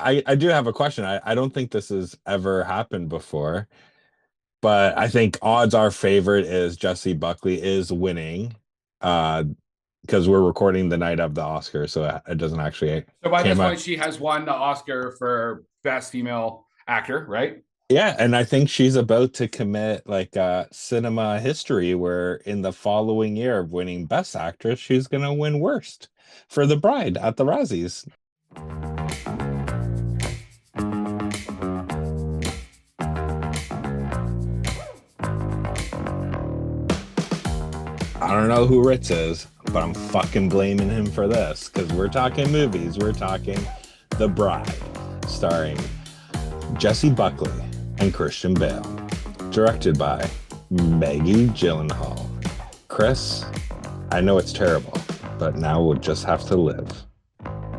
I do have a question. I don't think this has ever happened before, but I think odds are favorite is Jessie Buckley is winning, uh, because we're recording the night of the Oscar, so it doesn't actually So by this came out. point, she has won the Oscar for Best Female Actor, right? Yeah, and I think she's about to commit like cinema history where in the following year of winning Best Actress, she's gonna win Worst for The Bride at the Razzies. I don't know who Ritz is, but I'm fucking blaming him for this because we're talking movies. We're talking The Bride, starring Jessie Buckley and Christian Bale, directed by Maggie Gyllenhaal. Chris, I know it's terrible, but now we'll just have to live.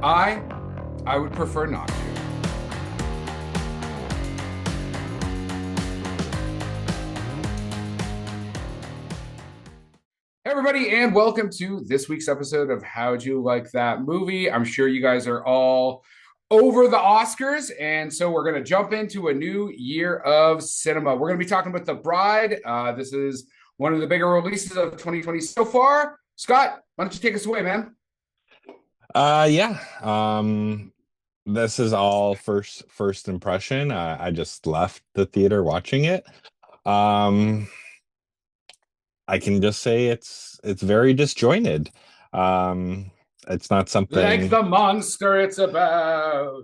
I I would prefer not to. Hey everybody, and welcome to this week's episode of How'd You Like That Movie? I'm sure you guys are all over the Oscars, and so we're going to jump into a new year of cinema. We're going to be talking about The Bride. This is one of the bigger releases of 2020 so far. Scott, why don't you take us away, man? Yeah. This is all first impression. I just left the theater watching it. Um, I can just say it's very disjointed. Um, it's not Like something. the monster it's about.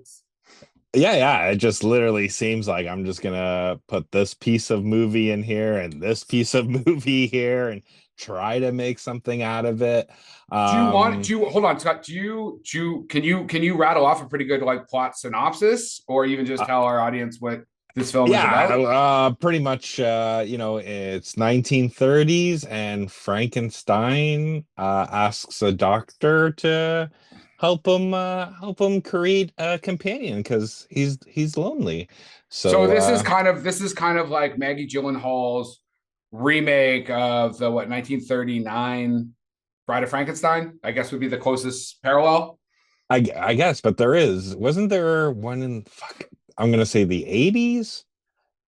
Yeah. It just literally seems like I'm just gonna put this piece of movie in here and this piece of movie here and try to make something out of it. Do you hold on, Scott? Can you rattle off a pretty good like plot synopsis, or even just Uh, tell our audience what this film is yeah, about? pretty much. It's 1930s, and Frankenstein asks a doctor to help him create a companion because he's lonely. So So this is kind of like Maggie Gyllenhaal's remake of the what 1939 Bride of Frankenstein. I guess would be the closest parallel. I guess, but wasn't there one in I'm gonna say the 80s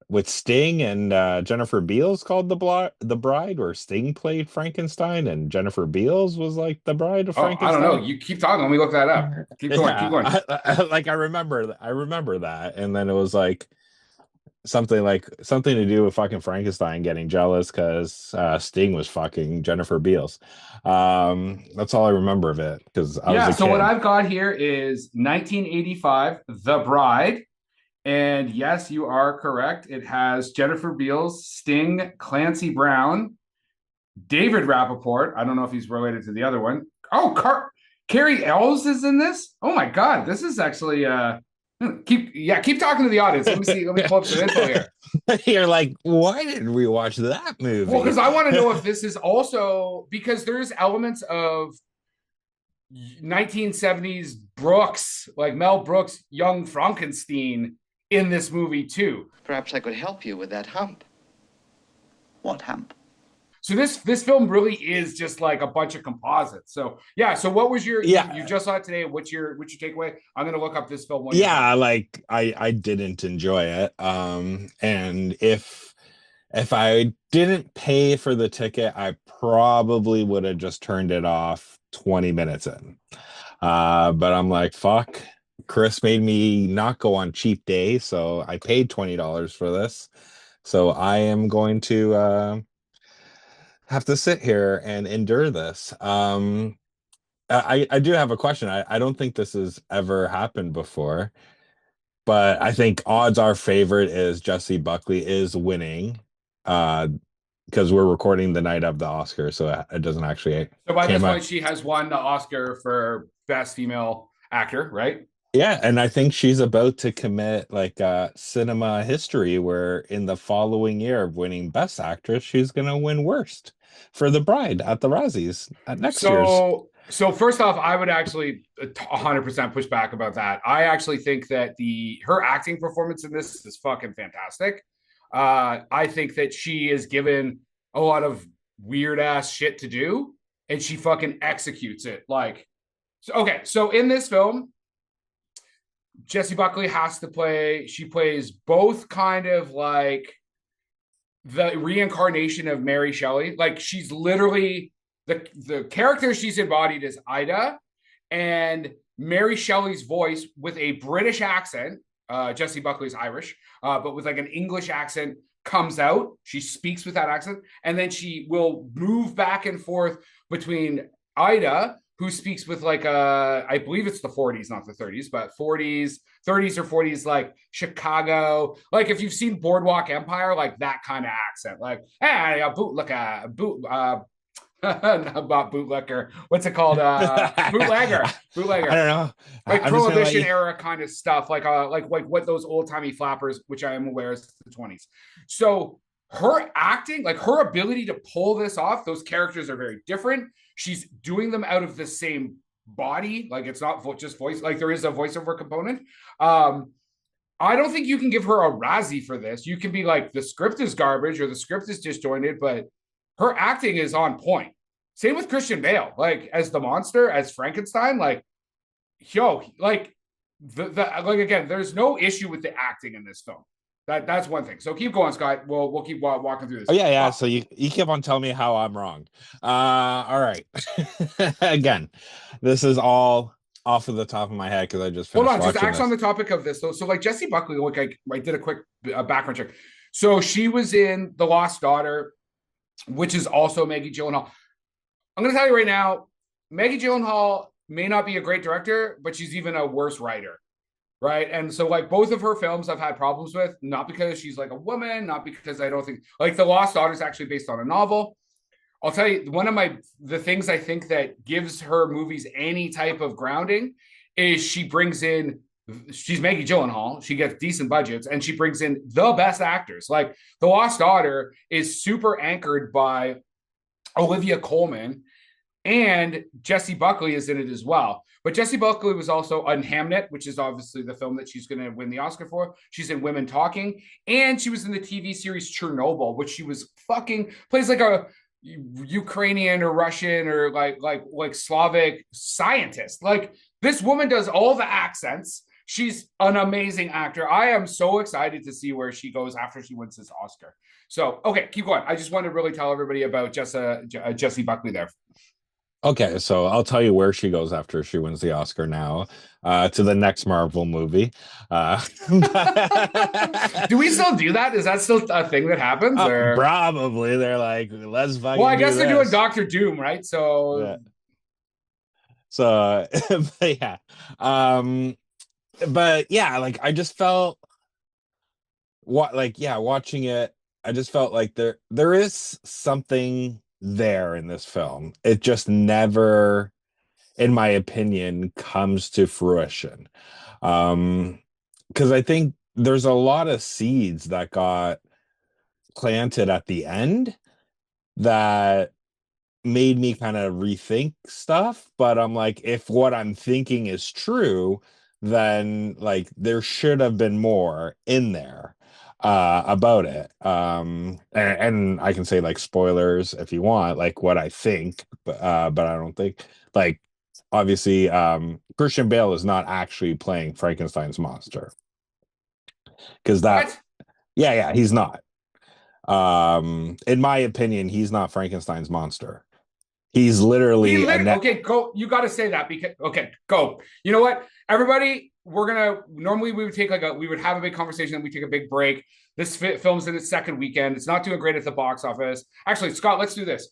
with Sting and Jennifer Beals called the Bride, where Sting played Frankenstein and Jennifer Beals was like the Bride of Oh, I don't know. Frankenstein. You keep talking. Let me look that up. Keep going. Keep Yeah, going. like I remember that, and then it was like something to do with fucking Frankenstein getting jealous because Sting was fucking Jennifer Beals. That's all I remember of it because I was Yeah. a So what kid. I've got here is 1985, The Bride. And yes, you are correct. It has Jennifer Beals, Sting, Clancy Brown, David Rappaport. I don't know if he's related to the other one. Oh, Carrie Elves is in this. Oh my God, this is actually keep talking to the audience. Let me see. Let me pull up some info here. You're like, why didn't we watch that Well, movie? because I want to know if this is also because there's elements of 1970s Brooks, like Mel Brooks, Young Frankenstein in this movie too. Perhaps I could help you with that hump. What hump? So this film really is just like a bunch of composites. So yeah. So what was your you Yeah, just saw it today? What's your takeaway? I'm gonna look up this film while you're yeah, talking. like I didn't enjoy it. And if I didn't pay for the ticket, I probably would have just turned it off 20 minutes in. But I'm like, fuck. Chris made me not go on cheap day, so I paid $20 for this. So I am going to have to sit here and endure this. I do have a question. I don't think this has ever happened before, but I think odds are favorite is Jessie Buckley is winning, uh, because we're recording the night of the Oscar, so it doesn't actually So by this came out. point, she has won the Oscar for Best Female Actor, right? Yeah, and I think she's about to commit like cinema history where in the following year of winning Best Actress, she's gonna win Worst for The Bride at the Razzies at next year's. So first off, I would actually 100% push back about that. I actually think that the her acting performance in this is fucking fantastic. I think that she is given a lot of weird ass shit to do, and she fucking executes it. Like, so, okay, so in this film, Jessie Buckley has to play, she plays both kind of like the reincarnation of Mary Shelley. Like she's literally the character she's embodied is Ida, and Mary Shelley's voice with a British accent. Jessie Buckley's Irish, but with like an English accent comes out. She speaks with that accent, and then she will move back and forth between Ida, who speaks with like I believe it's the 40s, not the 30s, but 40s, 30s or 40s, like Chicago. Like if you've seen Boardwalk Empire, like that kind of accent. Like, hey, a boot about bootlegger. What's it called? Bootlegger. I don't know. Like I'm just gonna let Prohibition you. era kind of stuff. Like what those old timey flappers, which I am aware is the 20s. So her acting, like her ability to pull this off, those characters are very different. She's doing them out of the same body. Like it's not just voice. Like there is a voiceover component. I don't think you can give her a Razzie for this. You can be like the script is garbage or the script is disjointed, but her acting is on point. Same with Christian Bale, like as the monster, as Frankenstein, like like like again, there's no issue with the acting in this film. That's one thing. So keep going, Scott. We'll keep walking through this. Oh yeah. So you keep on telling me how I'm wrong. All right. Again, this is all off of the top of my head because I just Hold finished on, just watching actually on the this. topic of this. So like Jessie Buckley, like I did a quick background check. So she was in The Lost Daughter, which is also Maggie Gyllenhaal. I'm going to tell you right now, Maggie Gyllenhaal may not be a great director, but she's even a worse writer, right? And so, like, both of her films I've had problems with, not because she's like a woman, not because I don't think, like, The Lost Daughter is actually based on a novel. I'll tell you, one of the things I think that gives her movies any type of grounding is she's Maggie Gyllenhaal. She gets decent budgets and she brings in the best actors. Like The Lost Daughter is super anchored by Olivia Colman, and Jessie Buckley is in it as well. But Jessie Buckley was also in Hamnet, which is obviously the film that she's going to win the Oscar for. She's in Women Talking, and she was in the TV series Chernobyl, which she was plays like a Ukrainian or Russian or like Slavic scientist. Like this woman does all the accents. She's an amazing actor. I am so excited to see where she goes after she wins this Oscar. So, okay, keep going. I just want to really tell everybody about Jessie Buckley there. Okay, so I'll tell you where she goes after she wins the Oscar now, to the next Marvel movie. Do we still do that? Is that still a thing that happens? Or Probably they're like, let's fucking well, I guess do they're doing this. Doctor Doom, right? So Yeah. So, but yeah, but yeah, like I just felt watching it, I just felt like there is something there in this film. It just never, in my opinion, comes to fruition. Because I think there's a lot of seeds that got planted at the end that made me kind of rethink stuff. But I'm like, if what I'm thinking is true, then like there should have been more in there about it. And I can say like spoilers if you want, like what I think, but I don't think like obviously Christian Bale is not actually playing Frankenstein's monster because that what? yeah, he's not. In my opinion, he's not Frankenstein's monster. He's literally a net. Okay, go. You got to say that because okay, go. You know what, everybody, we're gonna normally we would take we would have a big conversation and we take a big break. This film's in its second weekend. It's not doing great at the box office. Actually, Scott, let's do this.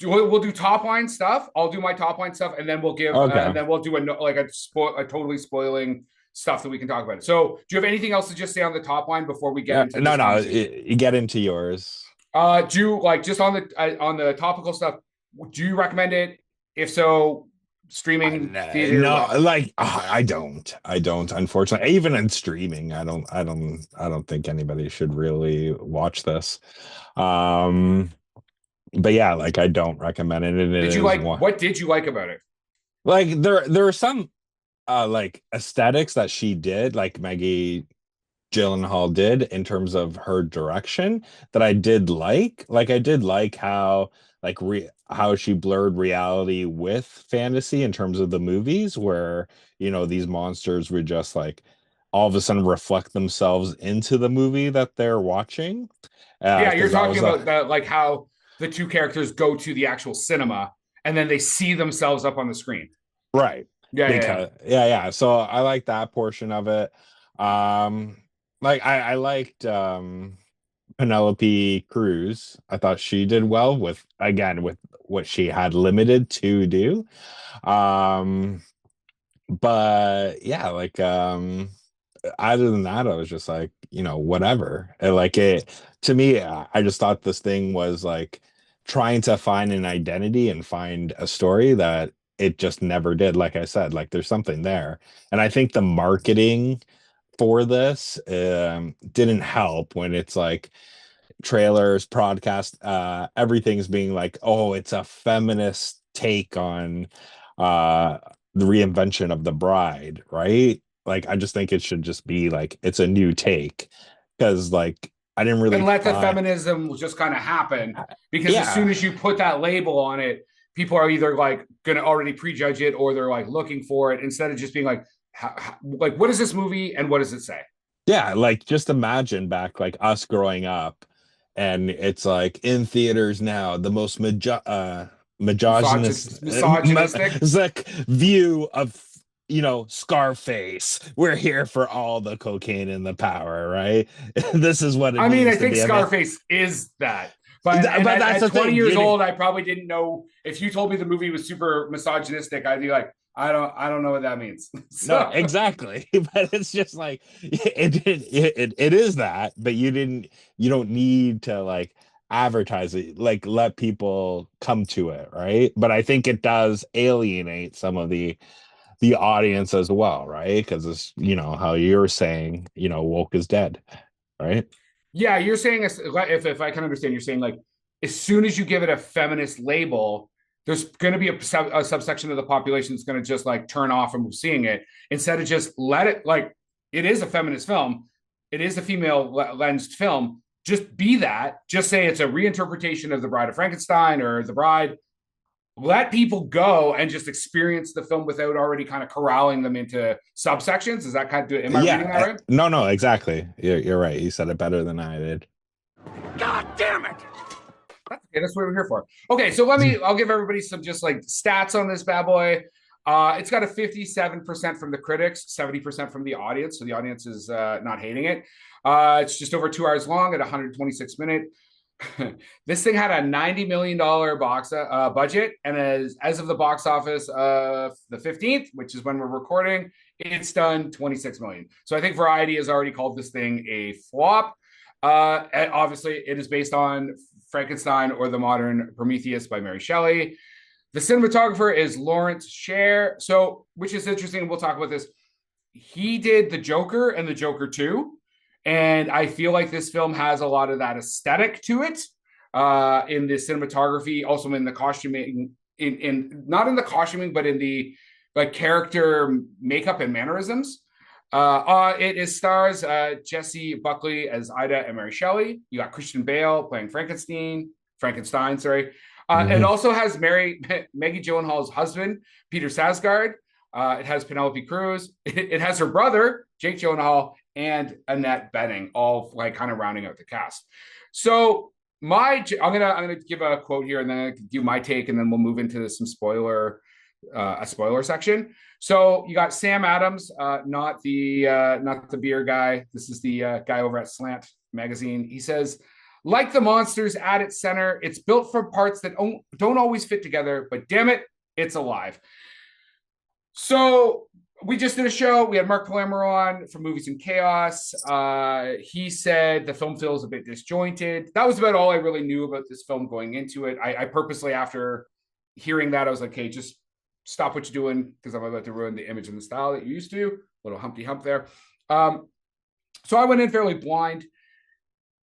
We'll do top line stuff. I'll do my top line stuff, and then we'll give, Okay. and then we'll do a totally spoiling stuff that we can talk about. So, do you have anything else to just say on the top line before we get Yeah, into no, this no, conversation? you get into yours. Do you like just on the topical stuff? Do you recommend it? If so, streaming theater. No, like I don't. Unfortunately, even in streaming, I don't think anybody should really watch this. But yeah, like I don't recommend it. And it Did you is like? one What did you like about it? like there are some like aesthetics that she did, like Maggie Gyllenhaal did in terms of her direction that I did like. Like I did like how how she blurred reality with fantasy in terms of the movies where, these monsters were just like all of a sudden reflect themselves into the movie that they're watching. Yeah, you're Because that talking was about the like how the two characters go to the actual cinema and then they see themselves up on the screen. right. Yeah, yeah, yeah. Because yeah. So I like that portion of it. Um, like I liked Penelope Cruz. I thought she did well with again with what she had limited to do. Um, but yeah, like other than that, I was just like, whatever. And like it to me, I just thought this thing was like trying to find an identity and find a story that it just never did. Like I said, like there's something there. And I think the marketing for this didn't help when it's like trailers, podcast, everything's being like, oh, it's a feminist take on uh the reinvention of the bride, right? Like I just think it should just be like it's a new take. Because like I didn't really And let the find feminism just kind of happen because as soon yeah. as you put that label on it, people are either like going to already prejudge it or they're like looking for it instead of just being like, like what is this movie and what does it say? Yeah, like just imagine back like us growing up and it's like in theaters now, the most misogynist Misogynistic. view of Scarface. We're here for all the cocaine and the power, right? This is what it I mean, I means to think be a man. Scarface is that. But But that's at the 20 thing. years old, I probably didn't know. If you told me the movie was super misogynistic, I'd be like, I don't know what that means. No, So exactly. But it's just like it is that, but you don't need to like advertise it, like let people come to it, right? But I think it does alienate some of the audience as well, right? Because it's how you're saying, woke is dead, right? yeah, you're saying if I can understand, you're saying like as soon as you give it a feminist label, there's going to be a subsection of the population that's going to just like turn off from seeing it instead of just let it like it is a feminist film, it is a female lensed film. Just be that. Just say it's a reinterpretation of The Bride of Frankenstein or The Bride. Let people go and just experience the film without already kind of corralling them into subsections. Is that kind of? Am I reading that Yeah, right? no, exactly. You're right. You said it better than I did. God damn it! Okay, that's what we're here for. Okay, so I'll give everybody some just like stats on this bad boy. It's got a 57% from the critics, 70% from the audience. So the audience is not hating it. It's just over 2 hours long at 126 minutes. This thing had a $90 million budget. And as of the box office of the 15th, which is when we're recording, it's done 26 million. So I think Variety has already called this thing a flop. And obviously, it is based on Frankenstein or the Modern Prometheus by Mary Shelley. The cinematographer is Lawrence Sher. So, which is interesting. We'll talk about this. He did The Joker and The Joker 2. And I feel like this film has a lot of that aesthetic to it in the cinematography, also in the costuming, in not in the costuming, but in the like character makeup and mannerisms. It stars Jessie Buckley as Ida and Mary Shelley. You got Christian Bale playing Frankenstein, sorry. It also has Maggie Gyllenhaal's husband, Peter Sarsgaard. It has Penelope Cruz. It has her brother, Jake Gyllenhaal, and Annette Bening, all like kind of rounding out the cast. So I'm gonna give a quote here, and then I do my take, and then we'll move into some a spoiler section. So you got Sam Adams, not the beer guy. This is the guy over at Slant magazine. He says, like the monsters at its center, it's built from parts that don't always fit together, but damn it, it's alive. So we just did a show. We had Mark Palermo on from Movies in Chaos. He said the film feels a bit disjointed. That was about all I really knew about this film going into it. I purposely, after hearing that, I was like, okay, just stop what you're doing because I'm about to ruin the image and the style that you used to. Little Humpty Hump there. So I went in fairly blind.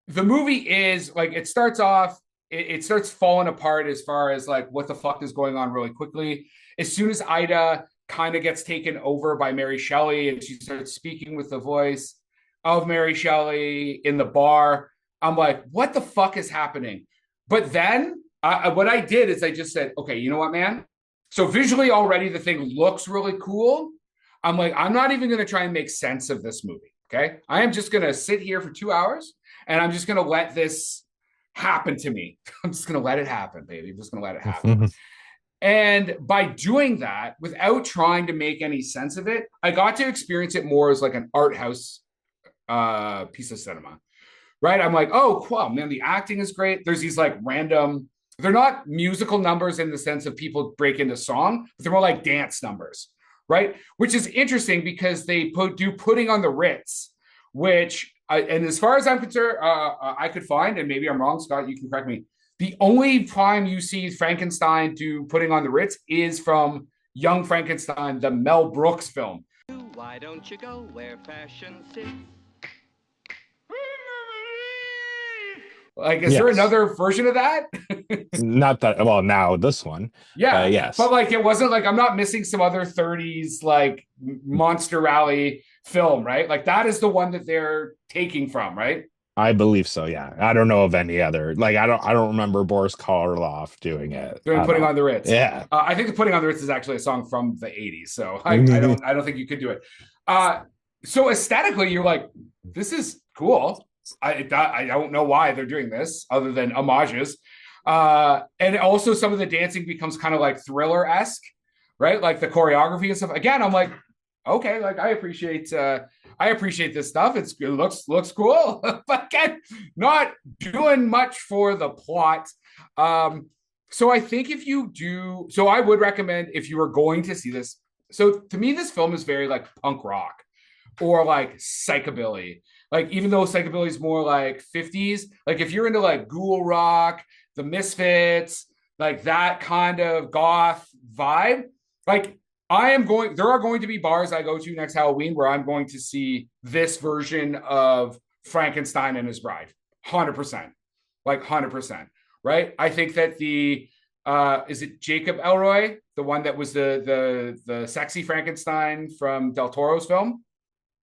The movie is like, it starts off, it starts falling apart as far as like what the fuck is going on really quickly. As soon as Ida kind of gets taken over by Mary Shelley and she starts speaking with the voice of Mary Shelley in the bar, I'm like, what the fuck is happening? But then what I did is I just said, okay, you know what, man? So visually already the thing looks really cool. I'm like, I'm not even going to try and make sense of this movie. Okay. I am just going to sit here for 2 hours and I'm just going to let this happen to me. I'm just going to let it happen, baby. I'm just going to let it happen. And by doing that, without trying to make any sense of it, I got to experience it more as like an art house piece of cinema, right? I'm like, oh, cool, man, the acting is great. There's these like random, they're not musical numbers in the sense of people break into song, but they're more like dance numbers, right? Which is interesting because they do Putting on the Ritz, which, and as far as I'm concerned, I could find, and maybe I'm wrong, Scott, you can correct me. The only time you see Frankenstein do Putting on the Ritz is from Young Frankenstein, the Mel Brooks film. Why don't you go where fashion sits? Like, is there another version of that? Not that, well, now this one. Yeah. Yes. But like, it wasn't like, I'm not missing some other 30s, like Monster Rally film, right? Like that is the one that they're taking from, right? I believe so. Yeah. I don't know of any other, like, I don't remember Boris Karloff doing it. Doing Putting on the Ritz. Yeah. I think the Putting on the Ritz is actually a song from the 80s. So I don't think you could do it. So aesthetically, you're like, this is cool. I don't know why they're doing this other than homages. And also some of the dancing becomes kind of like Thriller-esque, right? Like the choreography and stuff. Again, I'm like, okay, like I appreciate this stuff. It looks cool, but again, not doing much for the plot. So I think I would recommend if you were going to see this. So to me, this film is very like punk rock or like psychobilly. Like, even though psychobilly is more like 50s, like if you're into like ghoul rock, the Misfits, like that kind of goth vibe, like there are going to be bars I go to next Halloween where I'm going to see this version of Frankenstein and his bride. 100%. Like 100%. Right? I think that is it Jacob Elroy, the one that was the sexy Frankenstein from Del Toro's film?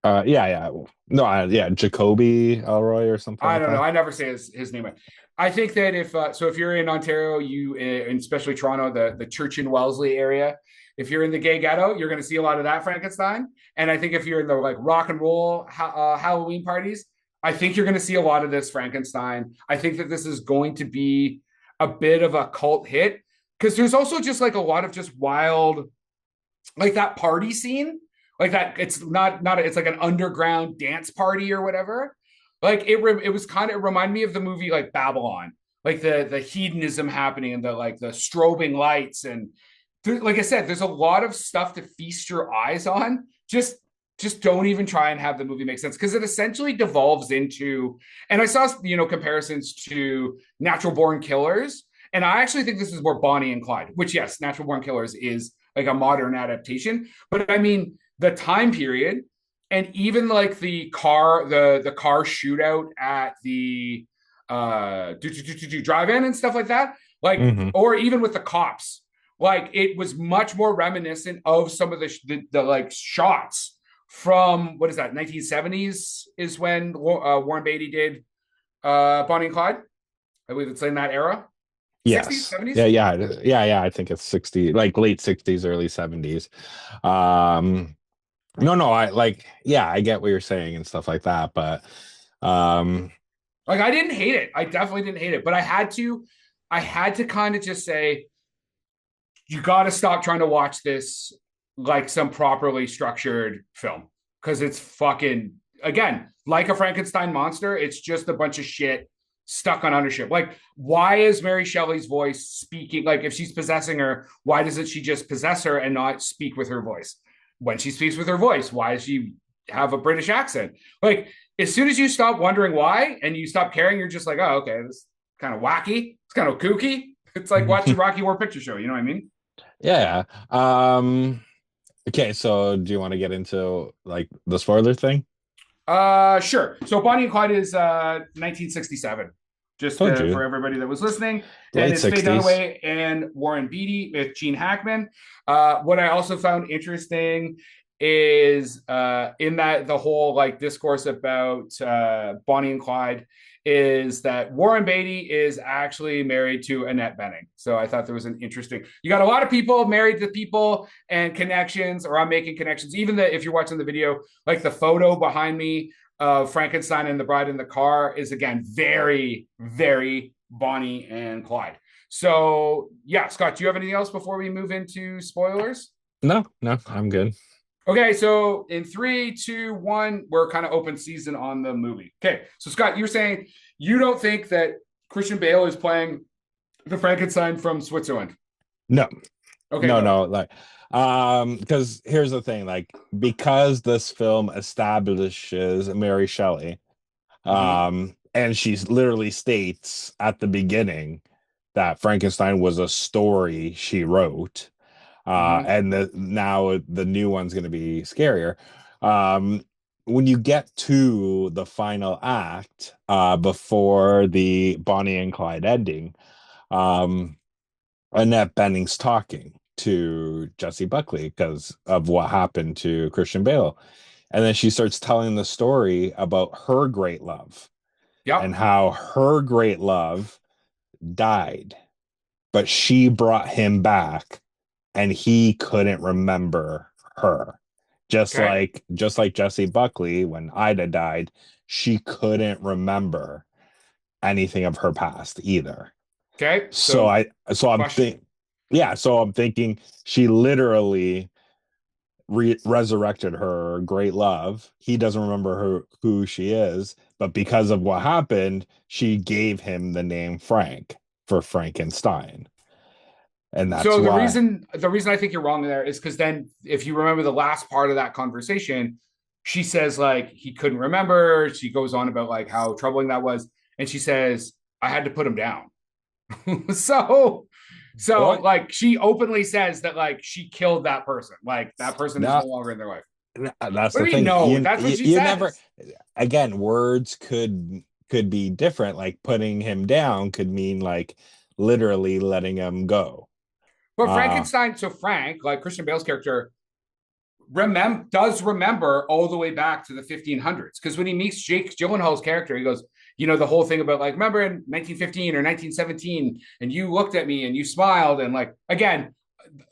Yeah. No, yeah, Jacoby Elroy or something. I don't know. I never say his name. I think that if you're in Ontario, and especially Toronto, the Church and Wellesley area, if you're in the gay ghetto, you're going to see a lot of that Frankenstein. And I think if you're in the like rock and roll Halloween parties, I think you're going to see a lot of this Frankenstein. I think that this is going to be a bit of a cult hit because there's also just like a lot of just wild, like that party scene. Like that, it's not it's like an underground dance party or whatever. Like it reminded me of the movie like Babylon, like the hedonism happening and the strobing lights and like I said, there's a lot of stuff to feast your eyes on. Just don't even try and have the movie make sense because it essentially devolves into. And I saw comparisons to Natural Born Killers, and I actually think this is more Bonnie and Clyde. Which yes, Natural Born Killers is like a modern adaptation, but I mean. The time period and even like the car shootout at the drive-in and stuff like that, like or even with the cops, like it was much more reminiscent of some of the like shots from what is that 1970s is when Warren Beatty did Bonnie and Clyde. I believe it's in that era. Yes. 60s, 70s? Yeah. I think it's 60, like late 60s, early 70s. No, I get what you're saying and stuff like that, but like I didn't hate it. I definitely didn't hate it, but I had to kind of just say, you got to stop trying to watch this like some properly structured film because it's fucking, again, like a Frankenstein monster. It's just a bunch of shit stuck on ownership. Like, why is Mary Shelley's voice speaking? Like, if she's possessing her, why doesn't she just possess her and not speak with her voice? When she speaks with her voice, why does she have a British accent? Like, as soon as you stop wondering why and you stop caring, you're just like, oh, okay, this is kind of wacky. It's kind of kooky. It's like watching Rocky Horror Picture Show. You know what I mean? Yeah. Okay, so do you want to get into like the spoiler thing? Sure. So Bonnie and Clyde is 1967. Just for everybody that was listening. And it's Faye Dunaway and Warren Beatty with Gene Hackman. What I also found interesting is in that the whole like discourse about Bonnie and Clyde is that Warren Beatty is actually married to Annette Bening. So I thought there was an interesting. You got a lot of people married to people and connections, or I'm making connections. Even if you're watching the video, like the photo behind me of Frankenstein and the bride in the car is again very, very Bonnie and Clyde. So yeah, Scott, do you have anything else before we move into spoilers? No, I'm good. Okay, so in 3, 2, 1, we're kind of open season on the movie. Okay, so Scott, you're saying you don't think that Christian Bale is playing the Frankenstein from Switzerland? No, Okay, no, go. no. Like, because here's the thing, like, because this film establishes Mary Shelley, Mm-hmm. and she literally states at the beginning that Frankenstein was a story she wrote. Mm-hmm. And now the new one's going to be scarier. Um, when you get to the final act, before the Bonnie and Clyde ending, um, Annette Bening's talking to Jesse Buckley because of what happened to Christian Bale. And then she starts telling the story about her great love and Yep. how her great love died, but she brought him back and he couldn't remember her. Okay. Just like Jesse Buckley, when Ida died, she couldn't remember anything of her past either. Okay. So So I so I'm question. think yeah, so I'm thinking she literally resurrected her great love. He doesn't remember her who she is, but because of what happened, she gave him the name Frank for Frankenstein. And that's So why. the reason I think you're wrong there is because then if you remember the last part of that conversation, she says like he couldn't remember. She goes on about like how troubling that was, and she says I had to put him down. so Well, like she openly says that like she killed that person. Like that person is no, no longer in their life. that's What the do we thing. know? That's what she You never, says. again, words could be different. Like putting him down could mean like literally letting him go. But Uh Frankenstein, so Frank, like Christian Bale's character, does remember all the way back to the 1500s. Because when he meets Jake Gyllenhaal's character, he goes, you know, the whole thing about like, remember in 1915 or 1917, and you looked at me and you smiled. And like, again,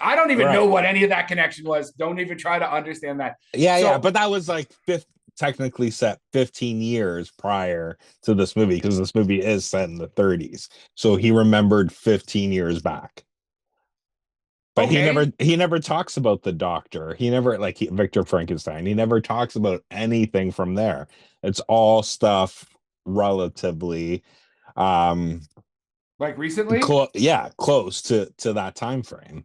I don't even know right. what any of that connection was. Don't even try to understand that. Yeah, So, but that was like technically set 15 years prior to this movie because this movie is set in the 30s. So he remembered 15 years back. But okay, he never talks about the doctor. He never Victor Frankenstein. He never talks about anything from there. It's all stuff relatively um like recently, close to that time frame.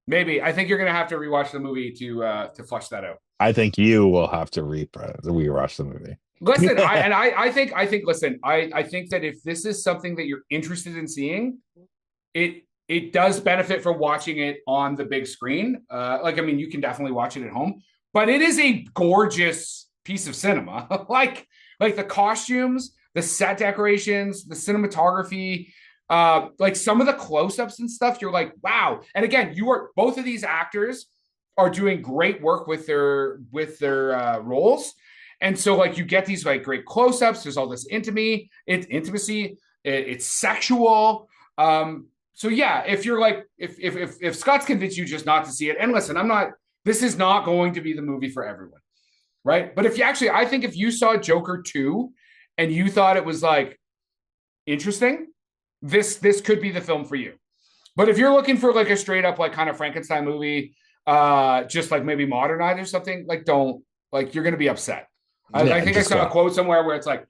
maybe. I think you're going to have to rewatch the movie to flush that out. I think you will have to rewatch the movie. Listen, I think that if this is something that you're interested in seeing, it does benefit from watching it on the big screen. Like I mean, you can definitely watch it at home, but it is a gorgeous piece of cinema. like the costumes, the set decorations, the cinematography, like some of the close-ups and stuff. You're like, wow. And again, you are both of these actors are doing great work with their roles. And so like you get these like great close-ups. There's all this intimacy. It's sexual. So yeah, if you're like if Scott's convinced you just not to see it, and listen, I'm not. This is not going to be the movie for everyone, right? But if you actually, I think if you saw Joker 2 and you thought it was like interesting, this could be the film for you. But if you're looking for like a straight up like kind of Frankenstein movie, just like maybe modernized or something, like don't like you're gonna be upset. I Yeah, think I just saw a go. quote somewhere where it's like,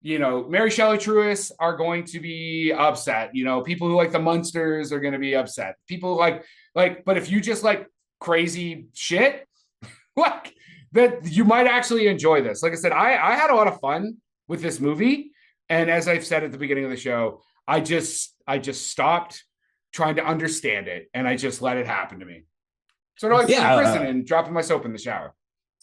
you know, Mary Shelley truists are going to be upset. You know, people who like the Munsters are going to be upset. People but if you just like crazy shit, like that, you might actually enjoy this. Like I said, I had a lot of fun with this movie, and as I've said at the beginning of the show, I just stopped trying to understand it, and I just let it happen to me. Sort of like being in Yeah, prison and dropping my soap in the shower.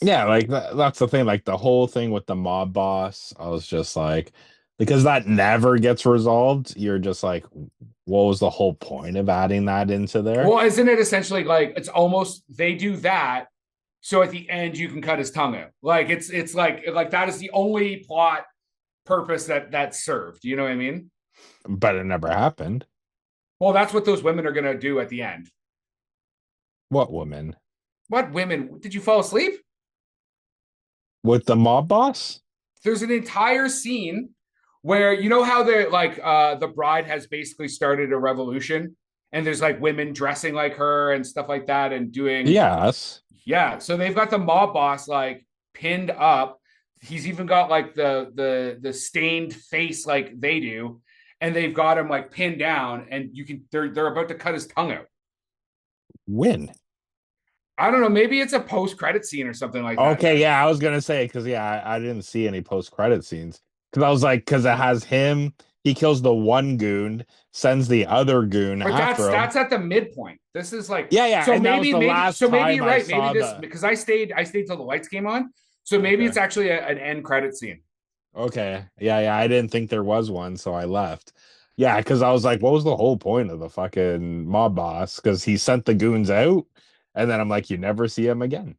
yeah, like that's the thing. Like the whole thing with the mob boss, I was just like, because that never gets resolved. You're just like, what was the whole point of adding that into there? Well, isn't it essentially like it's almost they do that so at the end you can cut his tongue out? Like it's like that is the only plot purpose that served. You know what I mean? But it never happened. Well, that's what those women are gonna do at the end. What woman? What women? Did you fall asleep? With the mob boss? There's an entire scene where you know how the bride has basically started a revolution, and there's like women dressing like her and stuff like that, and doing Yes. yeah. So they've got the mob boss like pinned up. He's even got like the stained face like they do, and they've got him like pinned down, and they're about to cut his tongue out. When? I don't know. Maybe it's a post credit scene or something like that. Okay, yeah, I was gonna say because yeah, I didn't see any post credit scenes because I was like, because it has him, he kills the one goon, sends the other goon But that's after him. that's at the midpoint. This is like Yeah, yeah, so and that was the last maybe time you're I right. Maybe saw this the. because I stayed till the lights came on. So maybe Okay, it's actually an end credit scene. okay, yeah, yeah, I didn't think there was one, so I left. Yeah, because I was like, what was the whole point of the fucking mob boss? Because he sent the goons out, and then I'm like, you never see him again,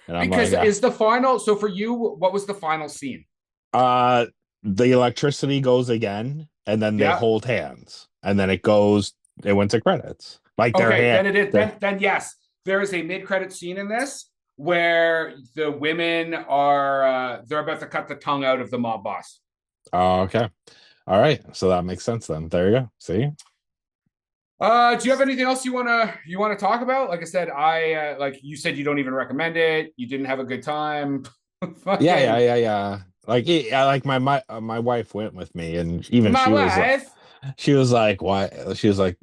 and I'm Because like, is the final so for you, what was the final scene? uh, the electricity goes again, and then they Yeah. hold hands, and then it went to credits. Like their Okay, hand, then it is their, then yes, there is a mid-credit scene in this where the women are they're about to cut the tongue out of the mob boss. oh, okay. All right. So that makes sense then. There you go. See? Do you have anything else you wanna talk about? Like I said, I like you said you don't even recommend it. You didn't have a good time. Yeah, yeah, Fucking yeah, yeah. Like yeah, like my wife went with me and even my wife. she was like, why? She was like,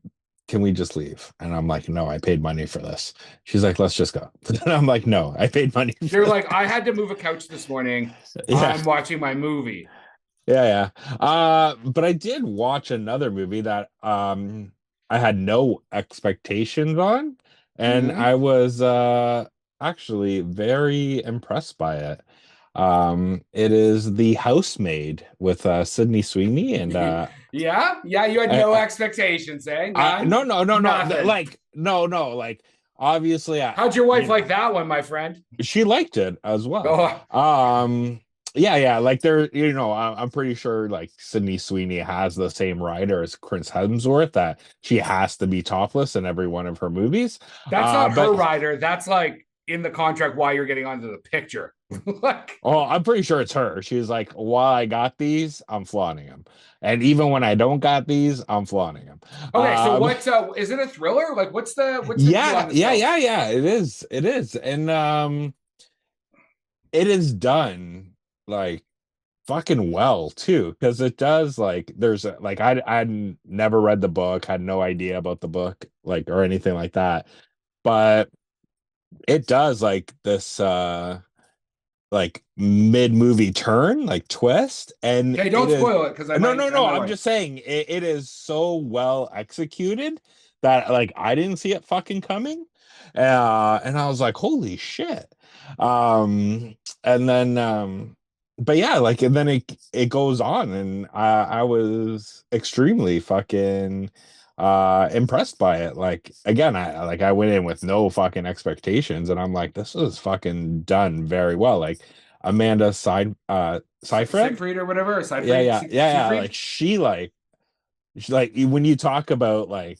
can we just leave? And I'm like, no, I paid money for this. She's like, let's just go. And I'm like, no, I paid money You're for like, I had to move a couch this morning. yeah. I'm watching my movie. Yeah, yeah. But I did watch another movie that I had no expectations on, and Mm-hmm. I was actually very impressed by it. It is The Housemaid with Sydney Sweeney and Yeah, yeah. You had I, no expectations, eh? I None, no no no no nothing. like no like obviously How'd your wife you like know that one, my friend? she liked it as well. Oh, Yeah, yeah, like I'm pretty sure like Sydney Sweeney has the same writer as Chris Hemsworth that she has to be topless in every one of her movies. that's not her But rider. That's like in the contract why you're getting onto the picture. Like, oh, I'm pretty sure it's her. She's like, while I got these, I'm flaunting them, and even when I don't got these, I'm flaunting them. okay, so Um, what is it a thriller? Like what's the deal yeah, on this yeah, film? yeah, yeah. It is, and it is done like fucking well too because it does like there's like I'd never read the book, had no idea about the book like or anything like that, but it does like this like mid-movie turn like twist, and Okay, it don't is spoil it because I no might no I no might I'm like. just saying it is so well executed that like I didn't see it fucking coming, and I was like holy shit. And then but yeah, like and then it goes on, and I was extremely fucking impressed by it. Like again, I went in with no fucking expectations, and I'm like, this is fucking done very well. Like Amanda Seyfried. Siegfried or whatever, or Yeah, Siegfried, yeah, yeah, yeah. Siegfried. Like she like when you talk about like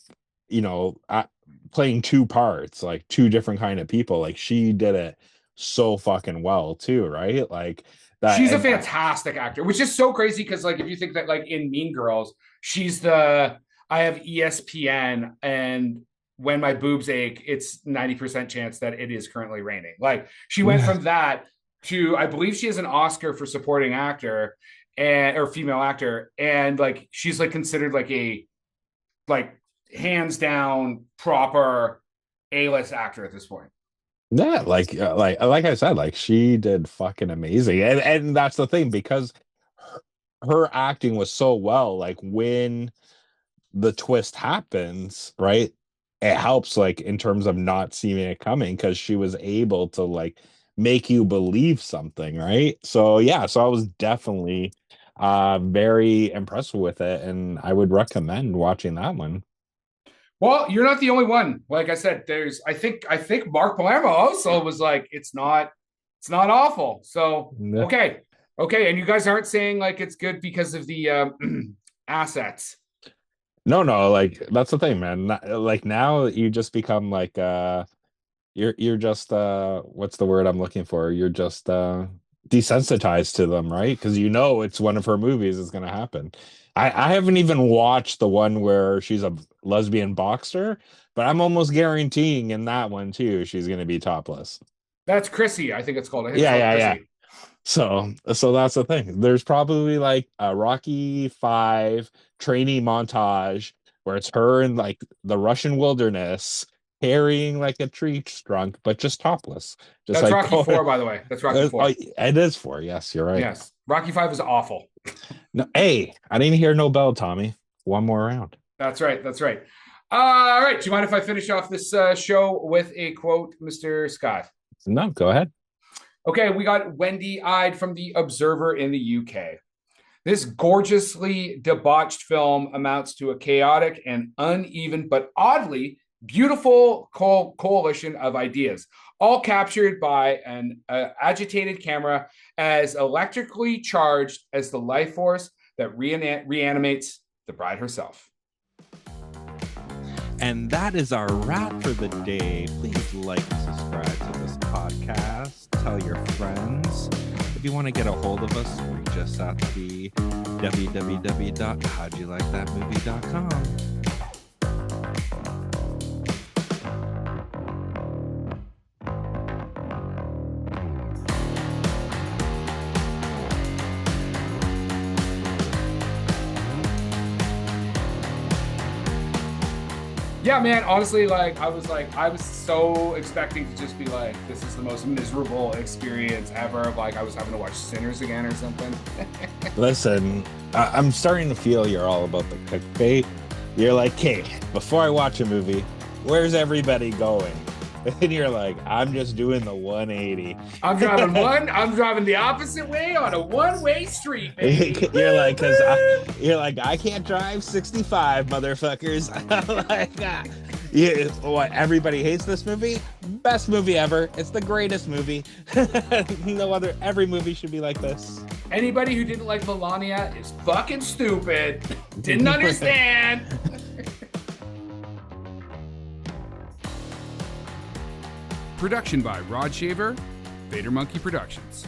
you know playing two parts, like two different kind of people, like she did it so fucking well too, right? Like that, She's a and fantastic actor, which is so crazy because like if you think that like in Mean Girls, she's the I have ESPN and when my boobs ache, it's 90% chance that it is currently raining. Like she went from that to I believe she has an Oscar for supporting actor and or female actor, and like she's like considered like a like hands down proper A-list actor at this point. yeah, like I said, like she did fucking amazing, and that's the thing because her acting was so well. Like when the twist happens, right? It helps like in terms of not seeing it coming because she was able to like make you believe something, right? So yeah, so I was definitely very impressed with it, and I would recommend watching that one. Well, you're not the only one. Like I said, there's I think Mark Palermo also was like, it's not awful. So Yeah. okay. Okay, and you guys aren't saying like it's good because of the assets. No, like that's the thing, man. Like now you just become like you're just what's the word I'm looking for? You're just desensitized to them, right? Because you know it's one of her movies is gonna happen. I haven't even watched the one where she's a lesbian boxer, but I'm almost guaranteeing in that one too, she's gonna be topless. That's Chrissy, I think it's called. I think it's Yeah, called yeah, yeah. Chrissy. So that's the thing. There's probably like a Rocky 5 trainee montage where it's her in like the Russian wilderness carrying like a tree trunk, but just topless. Just That's like Rocky going, 4, by the way. That's Rocky 4. it is 4. Yes, you're right. Yes. Rocky 5 is awful. No, hey, I didn't hear no bell, Tommy. One more round. That's right. That's right. All right. Do you mind if I finish off this show with a quote, Mr. Scott? No, go ahead. Okay, we got Wendy Ide from The Observer in the UK. This gorgeously debauched film amounts to a chaotic and uneven, but oddly beautiful coalition of ideas, all captured by an agitated camera as electrically charged as the life force that reanimates the bride herself. And that is our wrap for the day. Please like and subscribe to this podcast. Tell your friends. If you want to get a hold of us, reach us at the www.howdyoulikethatmovie.com. Yeah, man, honestly, I was so expecting to just be like, this is the most miserable experience ever. Like I was having to watch Sinners again or something. Listen, I'm starting to feel you're all about the clickbait. You're like, okay, before I watch a movie, where's everybody going? And you're like, I'm just doing the 180. I'm driving the opposite way on a one-way street, baby. You're like, I can't drive 65, motherfuckers. Like, what? Everybody hates this movie. Best movie ever. It's the greatest movie. Every movie should be like this. Anybody who didn't like Melania is fucking stupid. Didn't understand. Production by Rod Shaver, Vader Monkey Productions.